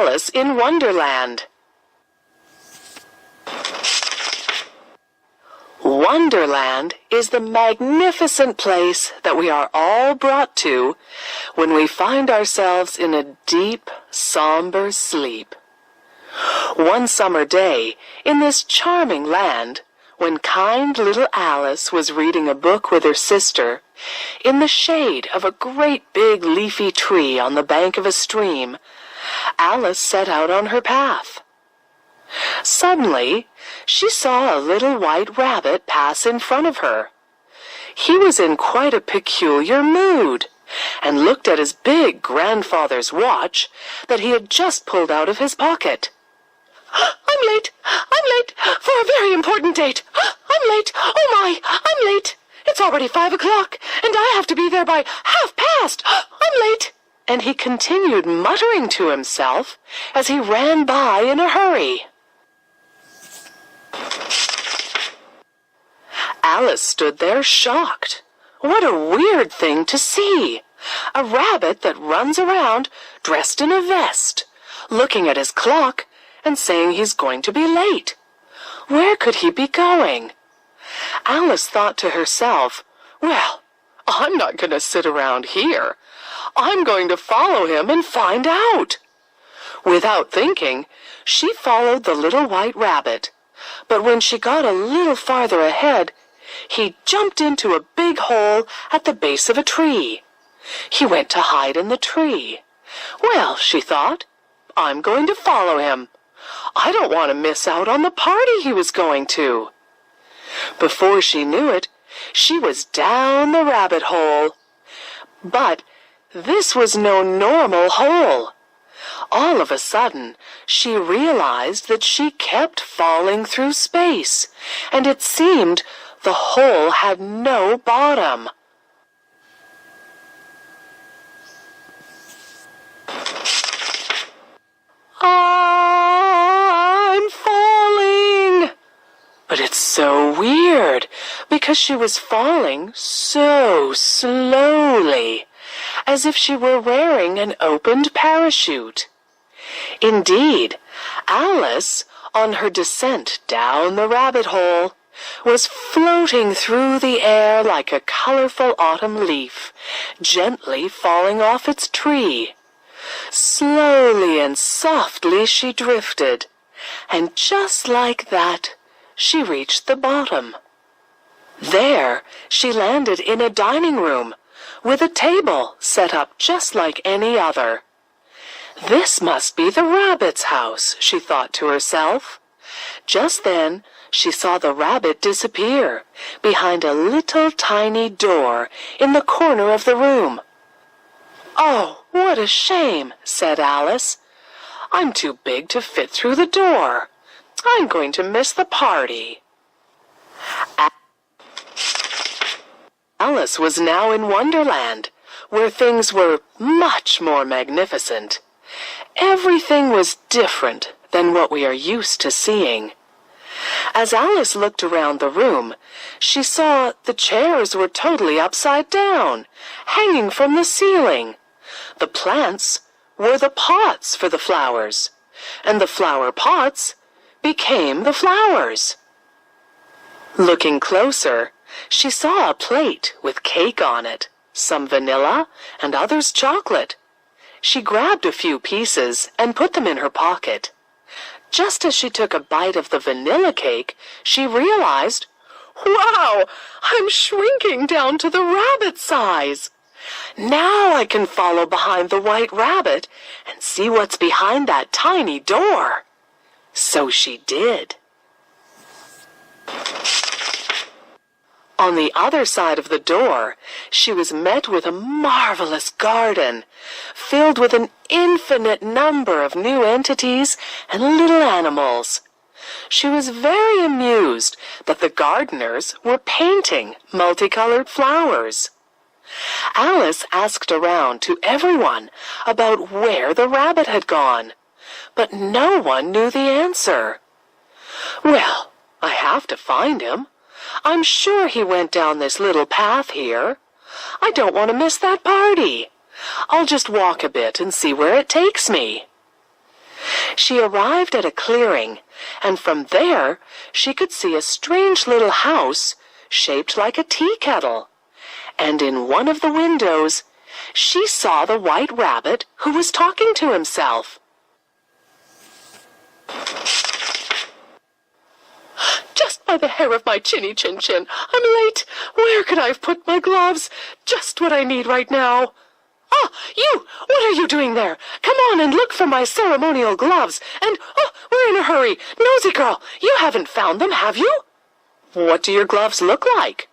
Alice in Wonderland. Wonderland is the magnificent place that we are all brought to when we find ourselves in a deep, somber sleep. One summer day, in this charming land, when kind little Alice was reading a book with her sister, in the shade of a great big leafy tree on the bank of a stream, Alice set out on her path. Suddenly, she saw a little white rabbit pass in front of her. He was in quite a peculiar mood, and looked at his big grandfather's watch that he had just pulled out of his pocket. I'm late for a very important date. I'm late, oh my, I'm late. It's already 5 o'clock, and I have to be there by past. I'm late. And he continued muttering to himself as he ran by in a hurry. Alice stood there shocked. What a weird thing to see! A rabbit that runs around dressed in a vest, looking at his clock and saying he's going to be late. Where could he be going? Alice thought to herself, well, I'm not going to sit around here. I'm going to follow him and find out. Without thinking, she followed the little white rabbit. But when she got a little farther ahead, he jumped into a big hole at the base of a tree. He went to hide in the tree. Well, she thought, I'm going to follow him. I don't want to miss out on the party he was going to. Before she knew it, she was down the rabbit hole. But this was no normal hole. All of a sudden, she realized that she kept falling through space, and it seemed the hole had no bottom. I'm falling! But it's so weird, because she was falling so slowly, as if she were wearing an opened parachute. Indeed, Alice, on her descent down the rabbit hole, was floating through the air like a colorful autumn leaf, gently falling off its tree. Slowly and softly she drifted, and just like that, she reached the bottom. There she landed in a dining room, with a table set up just like any other. This must be the rabbit's house, she thought to herself. Just then, she saw the rabbit disappear behind a little tiny door in the corner of the room. Oh, what a shame, said Alice. I'm too big to fit through the door. I'm going to miss the party. Alice was now in Wonderland, where things were much more magnificent. Everything was different than what we are used to seeing. As Alice looked around the room, she saw the chairs were totally upside down, hanging from the ceiling. The plants were the pots for the flowers, and the flower pots became the flowers. Looking closer, she saw a plate with cake on it, some vanilla and others chocolate. She grabbed a few pieces and put them in her pocket. Just as she took a bite of the vanilla cake, she realized, wow, I'm shrinking down to the rabbit size. Now I can follow behind the white rabbit and see what's behind that tiny door. So she did. On the other side of the door, she was met with a marvelous garden, filled with an infinite number of new entities and little animals. She was very amused that the gardeners were painting multicolored flowers. Alice asked around to everyone about where the rabbit had gone, but no one knew the answer. Well, I have to find him. I'm sure he went down this little path here. I don't want to miss that party. I'll just walk a bit and see where it takes me. She arrived at a clearing, and from there she could see a strange little house shaped like a tea kettle. And in one of the windows, she saw the white rabbit who was talking to himself. Just by the hair of my chinny chin chin, I'm late. Where could I have put my gloves? Just what I need right now. Ah, you! What are you doing there? Come on and look for my ceremonial gloves. And, oh, we're in a hurry. Nosy girl, you haven't found them, have you? What do your gloves look like?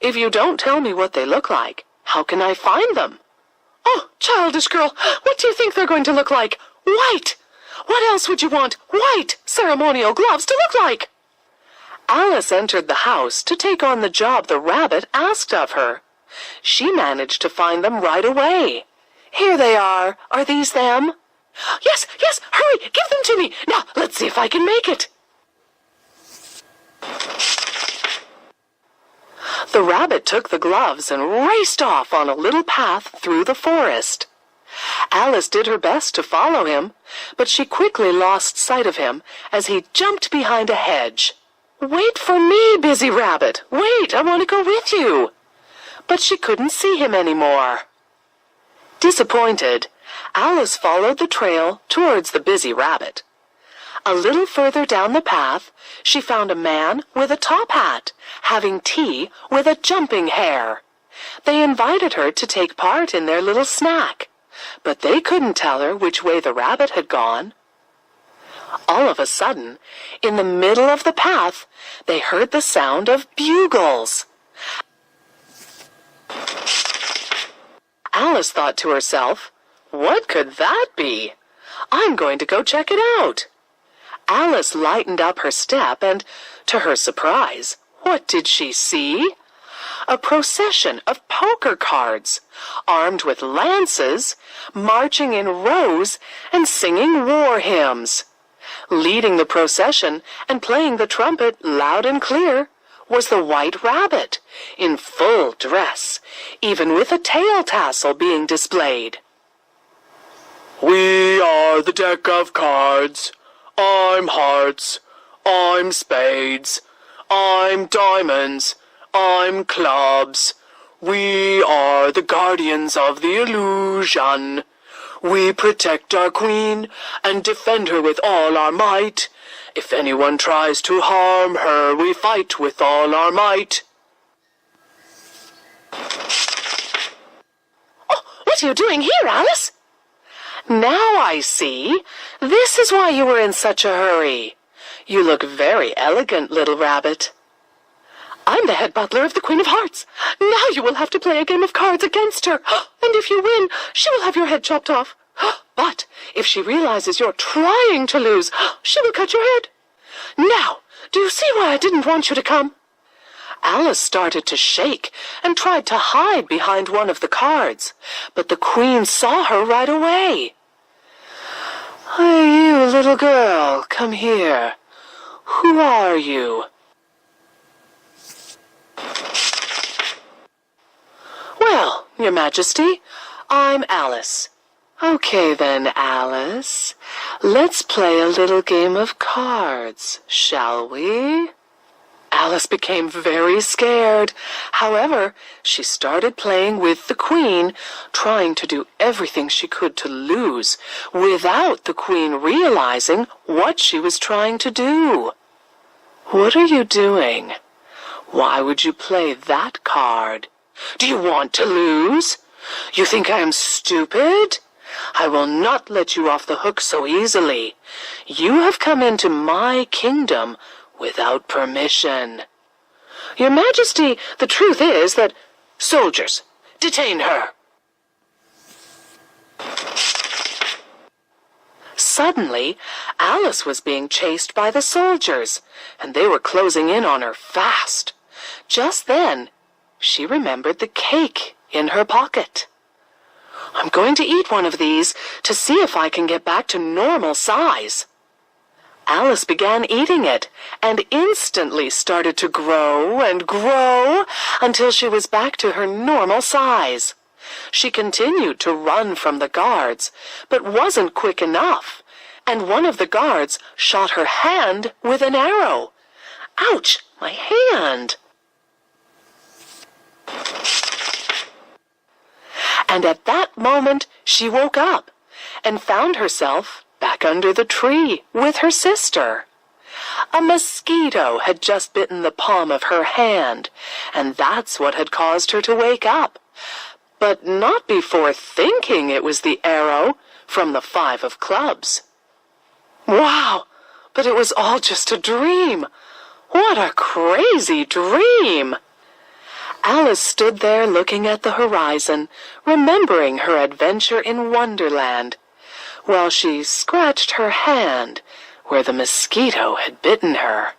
If you don't tell me what they look like, how can I find them? Oh, childish girl, what do you think they're going to look like? White! What else would you want white ceremonial gloves to look like? Alice entered the house to take on the job the rabbit asked of her. She managed to find them right away. Here they are. Are these them? Yes, yes, hurry, give them to me. Now, let's see if I can make it. The rabbit took the gloves and raced off on a little path through the forest. Alice did her best to follow him, but she quickly lost sight of him as he jumped behind a hedge. Wait for me, busy rabbit. Wait, I want to go with you. But she couldn't see him anymore. Disappointed, Alice followed the trail towards the busy rabbit. A little further down the path, she found a man with a top hat, having tea with a jumping hare. They invited her to take part in their little snack, but they couldn't tell her which way the rabbit had gone. All of a sudden, in the middle of the path, they heard the sound of bugles. Alice thought to herself, "What could that be? I'm going to go check it out." Alice lightened up her step and, to her surprise, what did she see? A procession of poker cards, armed with lances, marching in rows and singing war hymns. Leading the procession and playing the trumpet loud and clear was the White Rabbit, in full dress, even with a tail tassel being displayed. "We are the deck of cards. I'm hearts. I'm spades. I'm diamonds. I'm clubs. We are the guardians of the illusion. We protect our queen and defend her with all our might. If anyone tries to harm her, we fight with all our might." "Oh, what are you doing here, Alice?" "Now I see. This is why you were in such a hurry. You look very elegant, little rabbit." "I'm the head butler of the Queen of Hearts. Now you will have to play a game of cards against her, and if you win, she will have your head chopped off. But if she realizes you're trying to lose, she will cut your head. Now, do you see why I didn't want you to come?" Alice started to shake and tried to hide behind one of the cards, but the Queen saw her right away. "Hey, you little girl, come here. Who are you?" "Well, Your Majesty, I'm Alice." "Okay then, Alice. Let's play a little game of cards, shall we?" Alice became very scared. However, she started playing with the Queen, trying to do everything she could to lose, without the Queen realizing what she was trying to do. "What are you doing? Why would you play that card? Do you want to lose? You think I am stupid? I will not let you off the hook so easily. You have come into my kingdom without permission. Your Majesty, the truth is that... Soldiers, detain her." Suddenly, Alice was being chased by the soldiers, and they were closing in on her fast. Just then, she remembered the cake in her pocket. "I'm going to eat one of these to see if I can get back to normal size." Alice began eating it and instantly started to grow and grow until she was back to her normal size. She continued to run from the guards, but wasn't quick enough, and one of the guards shot her hand with an arrow. Ouch, my hand! And at that moment she woke up and found herself back under the tree with her sister. A mosquito had just bitten the palm of her hand, and that's what had caused her to wake up. But not before thinking it was the arrow from the 5 of clubs. Wow, but it was all just a dream. What a crazy dream! Alice stood there looking at the horizon, remembering her adventure in Wonderland, while she scratched her hand where the mosquito had bitten her.